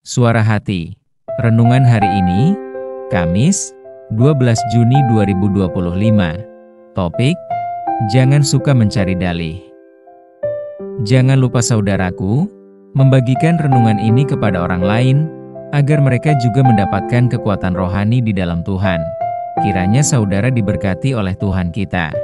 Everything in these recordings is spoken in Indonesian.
Suara Hati. Renungan hari ini, Kamis, 12 Juni 2025. Topik, jangan suka mencari dalih. Jangan lupa saudaraku, membagikan renungan ini kepada orang lain, agar mereka juga mendapatkan kekuatan rohani di dalam Tuhan. Kiranya saudara diberkati oleh Tuhan kita.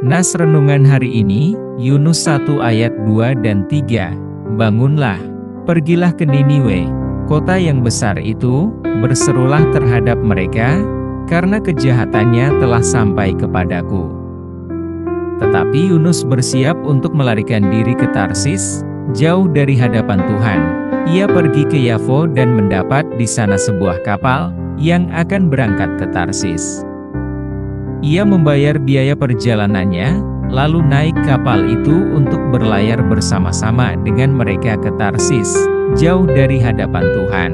Nas renungan hari ini, Yunus 1 ayat 2 dan 3. Bangunlah, pergilah ke Niniwe, kota yang besar itu, berserulah terhadap mereka, karena kejahatannya telah sampai kepadaku. Tetapi Yunus bersiap untuk melarikan diri ke Tarsis, jauh dari hadapan Tuhan. Ia pergi ke Yafo dan mendapat di sana sebuah kapal, yang akan berangkat ke Tarsis. Ia membayar biaya perjalanannya, lalu naik kapal itu untuk berlayar bersama-sama dengan mereka ke Tarsis, jauh dari hadapan Tuhan.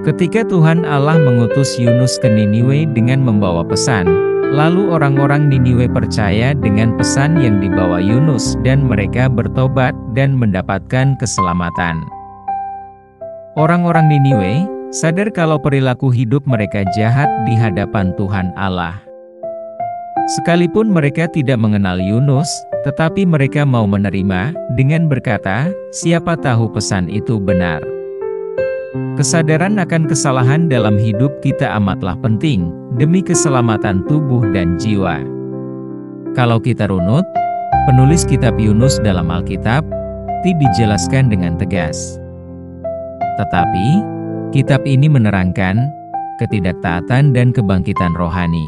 Ketika Tuhan Allah mengutus Yunus ke Niniwe dengan membawa pesan, lalu orang-orang Niniwe percaya dengan pesan yang dibawa Yunus dan mereka bertobat dan mendapatkan keselamatan. Orang-orang Niniwe sadar kalau perilaku hidup mereka jahat di hadapan Tuhan Allah. Sekalipun mereka tidak mengenal Yunus, tetapi mereka mau menerima dengan berkata, "Siapa tahu pesan itu benar." Kesadaran akan kesalahan dalam hidup kita amatlah penting, demi keselamatan tubuh dan jiwa. Kalau kita runut, penulis kitab Yunus dalam Alkitab, dijelaskan dengan tegas. Tetapi, kitab ini menerangkan ketidaktaatan dan kebangkitan rohani.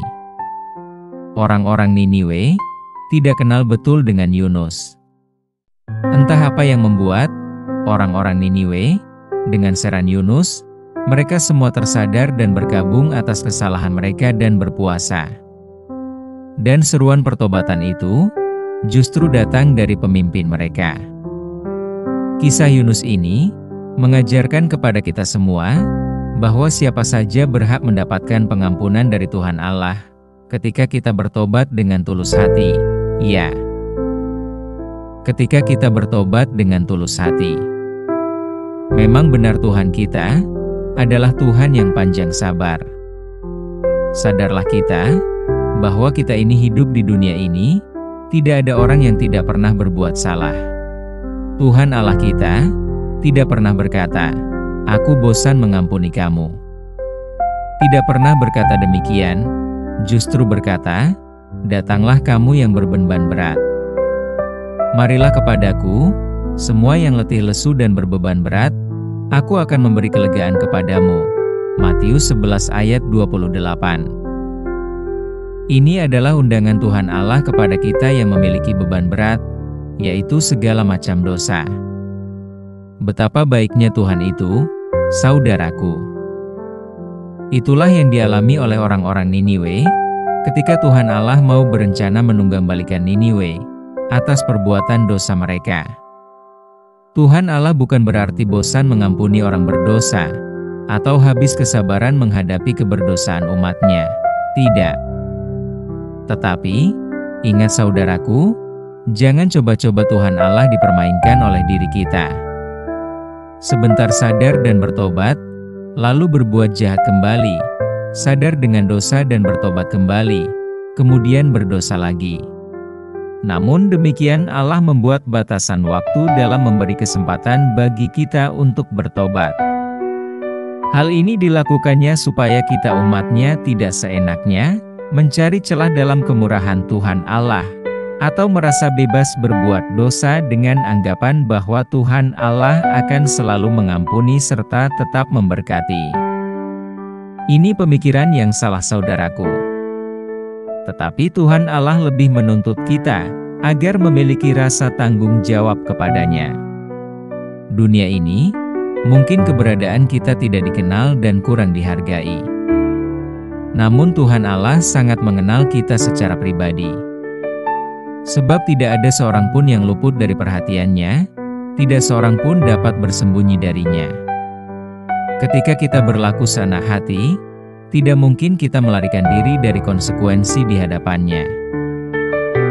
Orang-orang Niniwe tidak kenal betul dengan Yunus. Entah apa yang membuat orang-orang Niniwe dengan seran Yunus, mereka semua tersadar dan bergabung atas kesalahan mereka dan berpuasa. Dan seruan pertobatan itu justru datang dari pemimpin mereka. Kisah Yunus ini mengajarkan kepada kita semua, bahwa siapa saja berhak mendapatkan pengampunan dari Tuhan Allah, ketika kita bertobat dengan tulus hati. Ya, ketika kita bertobat dengan tulus hati. Memang benar Tuhan kita adalah Tuhan yang panjang sabar. Sadarlah kita, bahwa kita ini hidup di dunia ini, tidak ada orang yang tidak pernah berbuat salah. Tuhan Allah kita tidak pernah berkata, "Aku bosan mengampuni kamu." Tidak pernah berkata demikian, justru berkata, "Datanglah kamu yang berbeban berat. Marilah kepadaku, semua yang letih lesu dan berbeban berat, aku akan memberi kelegaan kepadamu." Matius 11 ayat 28. Ini adalah undangan Tuhan Allah kepada kita yang memiliki beban berat, yaitu segala macam dosa. Betapa baiknya Tuhan itu, saudaraku. Itulah yang dialami oleh orang-orang Niniwe, ketika Tuhan Allah mau berencana menunggangbalikan Niniwe, atas perbuatan dosa mereka. Tuhan Allah bukan berarti bosan mengampuni orang berdosa, atau habis kesabaran menghadapi keberdosaan umatnya. Tidak. Tetapi, ingat saudaraku, jangan coba-coba Tuhan Allah dipermainkan oleh diri kita. Sebentar sadar dan bertobat, lalu berbuat jahat kembali, sadar dengan dosa dan bertobat kembali, kemudian berdosa lagi. Namun demikian Allah membuat batasan waktu dalam memberi kesempatan bagi kita untuk bertobat. Hal ini dilakukannya supaya kita umatnya tidak seenaknya mencari celah dalam kemurahan Tuhan Allah, atau merasa bebas berbuat dosa dengan anggapan bahwa Tuhan Allah akan selalu mengampuni serta tetap memberkati. Ini pemikiran yang salah saudaraku. Tetapi Tuhan Allah lebih menuntut kita, agar memiliki rasa tanggung jawab kepadanya. Dunia ini, mungkin keberadaan kita tidak dikenal dan kurang dihargai. Namun Tuhan Allah sangat mengenal kita secara pribadi. Sebab tidak ada seorang pun yang luput dari perhatiannya, tidak seorang pun dapat bersembunyi darinya. Ketika kita berlaku seenak hati, tidak mungkin kita melarikan diri dari konsekuensi di hadapannya.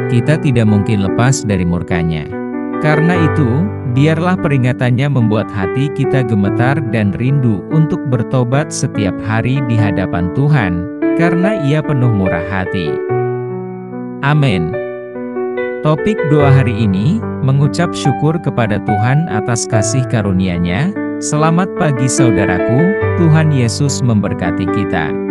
Kita tidak mungkin lepas dari murka-Nya. Karena itu, biarlah peringatannya membuat hati kita gemetar dan rindu untuk bertobat setiap hari di hadapan Tuhan, karena Ia penuh murah hati. Amin. Topik doa hari ini, mengucap syukur kepada Tuhan atas kasih karunia-Nya. Selamat pagi saudaraku, Tuhan Yesus memberkati kita.